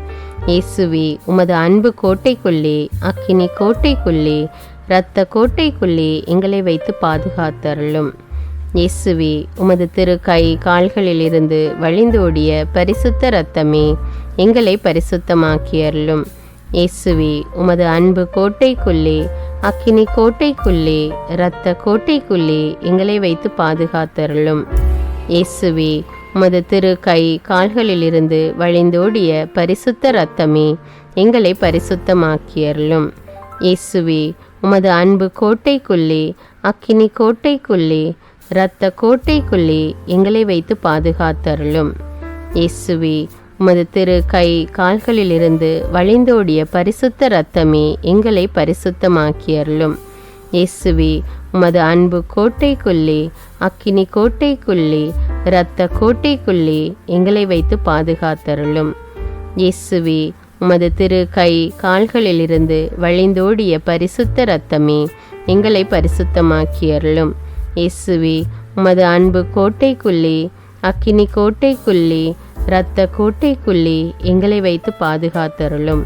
இயேசுவே, உமது அன்பு கோட்டைக்குள்ளே, அக்கினி கோட்டைக்குள்ளே, இரத்த கோட்டைக்குள்ளே எங்களை வைத்து பாதுகாத்தருளும். இயேசுவே, உமது திரு கை கால்களில் இருந்து வழிந்தோடிய பரிசுத்த இரத்தமே எங்களை பரிசுத்தமாக்கி அருளும். இயேசுவே, உமது அன்பு கோட்டைக்குள்ளே, அக்கினி கோட்டைக்குள்ளே, இரத்த கோட்டைக்குள்ளே எங்களை வைத்து பாதுகாத்தருளும். இயேசுவே, உமது திரு கை கால்களில் இருந்து வழிந்தோடிய பரிசுத்த இரத்தமே எங்களை பரிசுத்தமாக்கி அருளும். இயேசுவே, உமது அன்பு கோட்டைக்குள்ளே, அக்கினி கோட்டைக்குள்ளே, இரத்த கோட்டைக்குள்ளே எங்களை வைத்து பாதுகாத்தருளும். இயேசுவே, உமது திரு கை கால்களில் இருந்து வழிந்தோடிய பரிசுத்த இரத்தமே எங்களை பரிசுத்தமாக்கி அருளும். இயேசுவே, உமது அன்பு கோட்டைக்குள்ளே, அக்கினி கோட்டைக்குள்ளே, இரத்த கோட்டைக்குள்ளே எங்களை வைத்து பாதுகாத்தருளும். இயேசுவே, உமது திரு கை கால்களில் இருந்து வழிந்தோடிய பரிசுத்த இரத்தமே எங்களை பரிசுத்தமாக்கி அருளும். இயேசுவே, உமது அன்பு கோட்டைக்குள்ளே, அக்கினி கோட்டைக்குள்ளே, இரத்த கோட்டைக்குள்ளே எங்களை வைத்து பாதுகாத்தருளும்.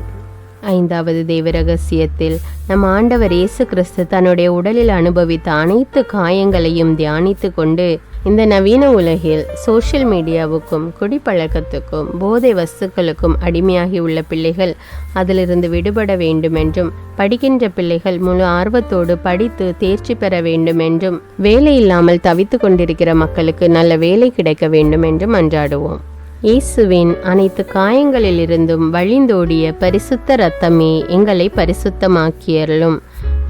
5வது தேவ ரகசியத்தில் நம் ஆண்டவர் இயேசு கிறிஸ்து தன்னுடைய உடலில் அனுபவித்த அனைத்து காயங்களையும் தியானித்து கொண்டு, இந்த நவீன உலகில் சோஷியல் மீடியாவுக்கும் குடிப்பழக்கத்துக்கும் போதை வஸ்துக்களுக்கும் அடிமையாகி உள்ள பிள்ளைகள் அதிலிருந்து விடுபட வேண்டும் என்றும், படிக்கின்ற பிள்ளைகள் முழு ஆர்வத்தோடு படித்து தேர்ச்சி பெற வேண்டும் என்றும், வேலை இல்லாமல் தவித்து கொண்டிருக்கிற மக்களுக்கு நல்ல வேலை கிடைக்க வேண்டும் என்றும் மன்றாடுவோம். இயேசுவின் அனைத்து காயங்களிலிருந்தும் வழிந்தோடிய பரிசுத்த இரத்தமே எங்களை பரிசுத்தமாக்கி அருளும்.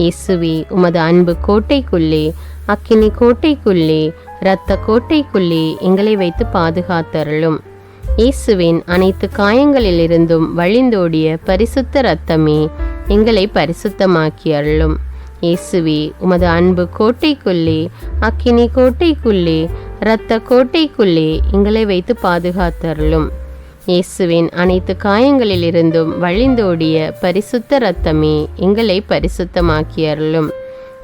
இயேசுவே, உமது அன்பு கோட்டைக்குள்ளே, அக்கினி கோட்டைக்குள்ளே, இரத்த கோட்டைக்குள்ளே எங்களை வைத்து பாதுகாத்தருளும். இயேசுவின் அனைத்து காயங்களிலிருந்தும் வழிந்தோடிய பரிசுத்த இரத்தமே எங்களை பரிசுத்தமாக்கி அருளும். இயேசுவே, உமது அன்பு கோட்டைக்குள்ளே, அக்கினி கோட்டைக்குள்ளே, இரத்த கோட்டைக்குள்ளே எங்களை வைத்து பாதுகாத்தருளும். இயேசுவின் அனைத்து காயங்களிலிருந்தும் வழிந்தோடிய பரிசுத்த இரத்தமே எங்களை பரிசுத்தமாக்கி அருளும்.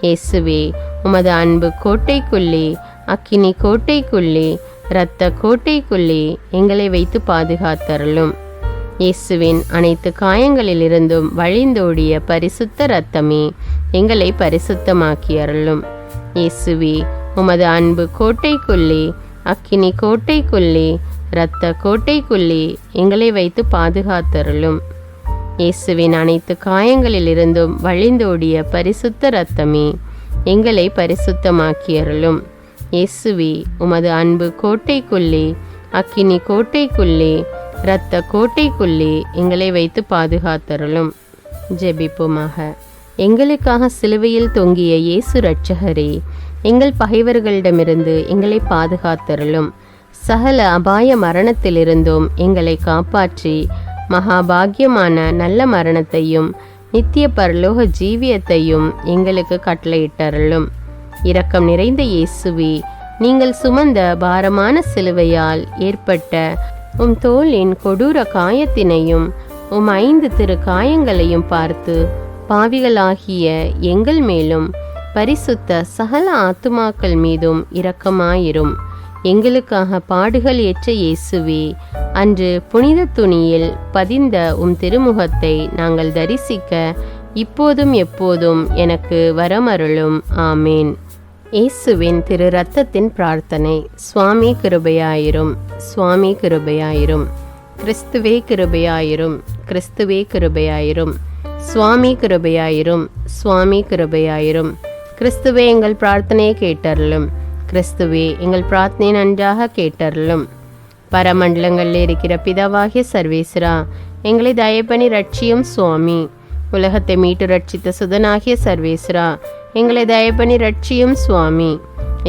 இயேசுவே, உமது அன்பு கோட்டைக்குள்ளே, அக்கினி கோட்டைக்குள்ளே, இரத்த கோட்டைக்குள்ளே எங்களை வைத்து பாதுகாத்தருளும். இயேசுவின் அனைத்து காயங்களிலிருந்தும் வழிந்தோடிய பரிசுத்த இரத்தமே எங்களை பரிசுத்தமாக்கி அருளும். இயேசுவே, உமது அன்பு கோட்டைக்குள்ளே, அக்கினி கோட்டைக்குள்ளே, இரத்த கோட்டைக்குள்ளே எங்களை வைத்து பாதுகாத்தருளும். இயேசுவின் அனைத்து காயங்களிலிருந்தும் வழிந்தோடிய பரிசுத்த இரத்தமே எங்களை பரிசுத்தமாக்கி அருளும். இயேசுவே, உமது அன்பு கோட்டைக்குள்ளே, அக்கினி கோட்டைக்குள்ளே, இரத்த கோட்டைக்குள்ளே எங்களை வைத்து பாதுகாத்தருளும். ஜெபிப்போமாக. எங்களுக்காக சிலுவையில் தொங்கிய இயேசு இரட்சகரே, எங்கள் பகைவர்களிடமிருந்து எங்களை பாதுகாத்தருளும். சகல அபாய மரணத்திலிருந்தும் எங்களை காப்பாற்றி மகாபாகியமான நல்ல மரணத்தையும் நித்திய பரலோக ஜீவியத்தையும் எங்களுக்கு கட்டளையிட்டருளும். இரக்கம் நிறைந்த இயேசுவே, நீங்கள் சுமந்த பாரமான சிலுவையால் ஏற்பட்ட உம் தோளின் கொடூர காயத்தினையும் உம் 5 திரு காயங்களையும் பார்த்து பாவிகளாகிய எங்கள் மேலும் பரிசுத்த சகல ஆத்துமாக்கள் மீதும் இரக்கமாயிரும். எங்களுக்காக பாடுகள் ஏற்ற இயேசுவே, அன்று புனித துணியில் பதிந்த உம் திருமுகத்தை நாங்கள் தரிசிக்க இப்போதும் எப்போதும் எனக்கு வரமருளும். ஆமேன். இயேசுவின் திரு இரத்தத்தின் பிரார்த்தனை. சுவாமி கிருபையாயிரும், சுவாமி கிருபையாயிரும். கிறிஸ்துவே கிருபையாயிரும், கிறிஸ்துவே கிருபையாயிரும். சுவாமி கிருபையாயிரும், சுவாமி கிருபையாயிரும். கிறிஸ்துவே எங்கள் பிரார்த்தனையை கேட்டருளும், கிறிஸ்துவே எங்கள் பிரார்த்தனை நன்றாக கேட்டருளும். பரமண்டலங்களில் இருக்கிற பிதாவாகிய சர்வேஸ்வரா, எங்களை தயப்பணி ரட்சியும் சுவாமி. உலகத்தை மீட்டு ரட்சித்த சுதனாகிய சர்வேஸ்வரா, எங்களை தயப்பணி ரட்சியும் சுவாமி.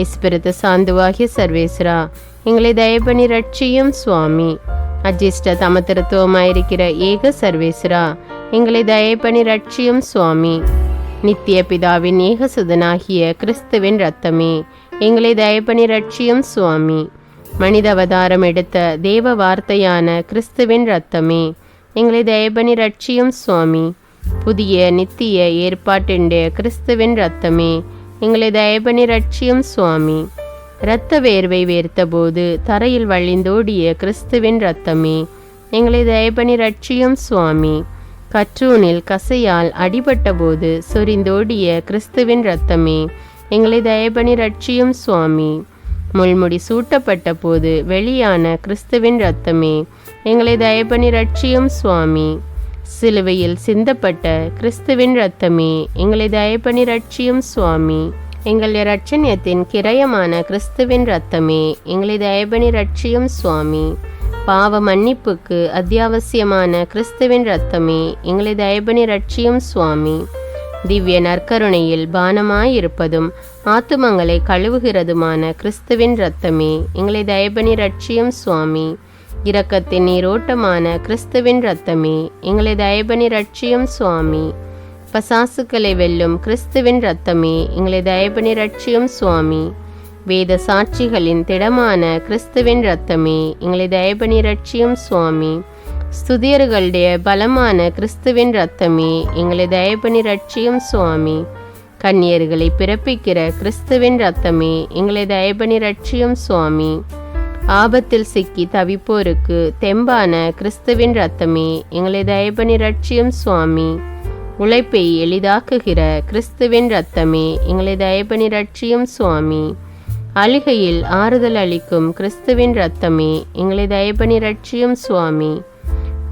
இஸ்பிரித்து சாந்துவாகிய சர்வேஸ்வரா, எங்களை தயப்பணி ரட்சியும் சுவாமி. அஜிஷ்ட தமத்திருத்துவமாயிருக்கிற ஏக சர்வேஸ்வரா, எங்களை தயப்பணி ரட்சியும் சுவாமி. நித்திய பிதாவின் ஏக சுதனாகிய கிறிஸ்துவின் இரத்தமே, எங்களை தயப்பணி ரட்சியும் சுவாமி. மனித அவதாரம் எடுத்த தேவ வார்த்தையான கிறிஸ்துவின் இரத்தமே, எங்களை தயப்பணி ரட்சியும் சுவாமி. புதிய நித்திய ஏற்பாட்டிൻ്റെ கிறிஸ்துவின் இரத்தமே, எங்களை தயப்பணி ரட்சியும் சுவாமி. இரத்த வேர்வை வேர்த்தபோது தரையில் வழிந்தோடிய கிறிஸ்துவின் இரத்தமே, எங்களை தயப்பணி ரட்சியும் சுவாமி. கற்றூனில் கசையால் அடிபட்ட போது சொரிந்தோடிய கிறிஸ்துவின் இரத்தமே, எங்களை தயப்பணி ரட்சியும் சுவாமி. முள்முடி சூட்டப்பட்ட போது வெளியான கிறிஸ்துவின் இரத்தமே, எங்களை தயப்பணி ரட்சியும் சுவாமி. சிலுவையில் சிந்தப்பட்ட கிறிஸ்துவின் இரத்தமே, எங்களை தயப்பணி ரட்சியும் சுவாமி. எங்கள் இரட்சணியத்தின் கிரயமான கிறிஸ்துவின் இரத்தமே, எங்களை தயப்பணி ரட்சியும் சுவாமி. பாவ மன்னிப்புக்கு அத்தியாவசியமான கிறிஸ்துவின் இரத்தமே, எங்களை தயப்பணி ரட்சியும் சுவாமி. திவ்ய நற்கருணையில் பானமாயிருப்பதும் ஆத்துமங்களை கழுவுகிறதுமான கிறிஸ்துவின் இரத்தமே, எங்களை தயப்பணி ரட்சியும் சுவாமி. இரக்கத்தின் நீரோட்டமான கிறிஸ்துவின் இரத்தமே, எங்களை தயப்பணி ரட்சியும் சுவாமி. பசாசுக்களை வெல்லும் கிறிஸ்துவின் இரத்தமே, எங்களை தயப்பணி ரட்சியும் சுவாமி. வேத சாட்சிகளின் திடமான கிறிஸ்துவின் இரத்தமே, எங்களை தயப்பணி ரட்சியும் சுவாமி. ஸ்துதியர்களுடைய பலமான கிறிஸ்துவின் இரத்தமே, எங்களை தயப்பணி ரட்சியும் சுவாமி. கன்னியர்களை பிறப்பிக்கிற கிறிஸ்துவின் இரத்தமே, எங்களை தயப்பணி ரட்சியும் சுவாமி. ஆபத்தில் சிக்கி தவிப்போருக்கு தெம்பான கிறிஸ்துவின் இரத்தமே, எங்களை தயப்பணி ரட்சியும் சுவாமி. உழைப்பை எளிதாக்குகிற கிறிஸ்துவின் இரத்தமே, எங்களை தயப்பணி ரட்சியும் சுவாமி. அழுகையில் ஆறுதல் அளிக்கும் கிறிஸ்துவின் இரத்தமே, எங்களை தயப்பணி ரட்சியும் சுவாமி.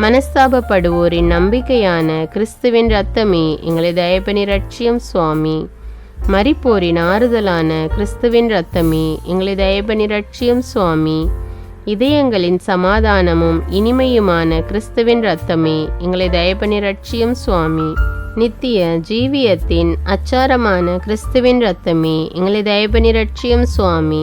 மனஸ்தாபப்படுவோரின் நம்பிக்கையான கிறிஸ்துவின் இரத்தமே, எங்களை தயப்பணி ரட்சியும் சுவாமி. மரிப்போரின் ஆறுதலான கிறிஸ்துவின் இரத்தமே, எங்களை தயப்பணி ரட்சியும் சுவாமி. இதயங்களின் சமாதானமும் இனிமையுமான கிறிஸ்துவின் இரத்தமே, எங்களை தயப்பணி ரட்சியும் சுவாமி. நித்திய ஜீவியத்தின் அச்சாரமான கிறிஸ்துவின் இரத்தமே, எங்களை தயப்பணி ரட்சியும் சுவாமி.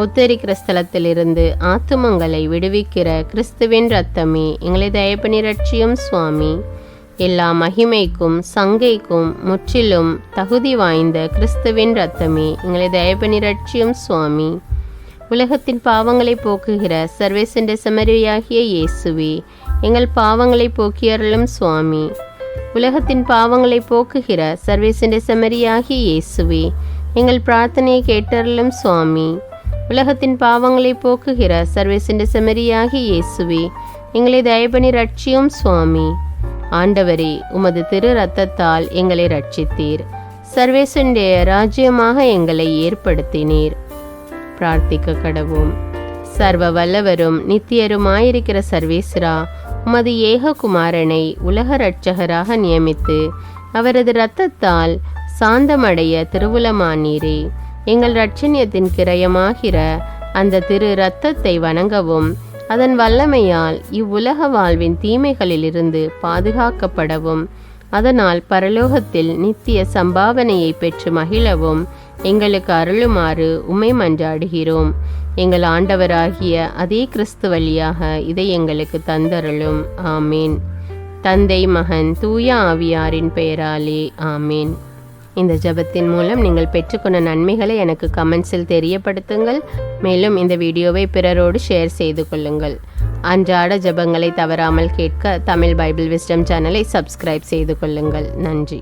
உத்தரிக்கிற ஸ்தலத்திலிருந்து ஆத்துமங்களை விடுவிக்கிற கிறிஸ்துவின் இரத்தமே, எங்களை தயப்பணி ரட்சியும் சுவாமி. எல்லா மகிமைக்கும் சங்கைக்கும் முற்றிலும் தகுதி வாய்ந்த கிறிஸ்துவின் இரத்தமே, எங்களை தயப்பணி ரட்சியும் சுவாமி. உலகத்தின் பாவங்களை போக்குகிற சர்வேசண்ட செம்மறியாகிய இயேசுவே, எங்கள் பாவங்களை போக்கியருளும் சுவாமி. உலகத்தின் பாவங்களை போக்குகிற சர்வேசண்ட செம்மறியாகிய இயேசுவே, எங்கள் பிரார்த்தனையை கேட்டருளும் சுவாமி. உலகத்தின் பாவங்களை போக்குகிற சர்வேசண்ட செம்மறியாகிய இயேசுவே, எங்களை தயப்பணி ரட்சியும் சுவாமி. ஆண்டவரே, உமது திரு இரத்தத்தால் எங்களை ரட்சித்தீர். சர்வேசண்ட ராஜ்யமாக எங்களை ஏற்படுத்தினீர். பிரார்த்திக்க கடவோம். சர்வ வல்லவரும் நித்தியருமாயிருக்கிற சர்வேஸ்வரா, உமது ஏககுமாரனை உலக இரட்சகராக நியமித்து அவரது இரத்தத்தால் சாந்தமடைய திருவுளமானீரே. எங்கள் இரட்சணியத்தின் கிரயமாகிற அந்த திரு இரத்தத்தை வணங்கவும் அதன் வல்லமையால் இவ்வுலக வாழ்வின் தீமைகளிலிருந்து பாதுகாக்கப்படவும் அதனால் பரலோகத்தில் நித்திய சம்பாவனையை பெற்று மகிழவும் எங்களுக்கு அருளுமாறு உம்மை மன்றாடுகிறோம். எங்கள் ஆண்டவராகிய அதே கிறிஸ்து வழியாக இதை எங்களுக்கு தந்தருளும். ஆமேன். தந்தை, மகன், தூய ஆவியாரின் பெயராலே ஆமேன். இந்த ஜெபத்தின் மூலம் நீங்கள் பெற்றுக்கொண்ட நன்மைகளை எனக்கு கமெண்ட்ஸில் தெரியப்படுத்துங்கள். மேலும் இந்த வீடியோவை பிறரோடு ஷேர் செய்து கொள்ளுங்கள். அன்றாட ஜெபங்களை தவறாமல் கேட்க தமிழ் பைபிள் விஸ்டம் சேனலை சப்ஸ்கிரைப் செய்து கொள்ளுங்கள். நன்றி.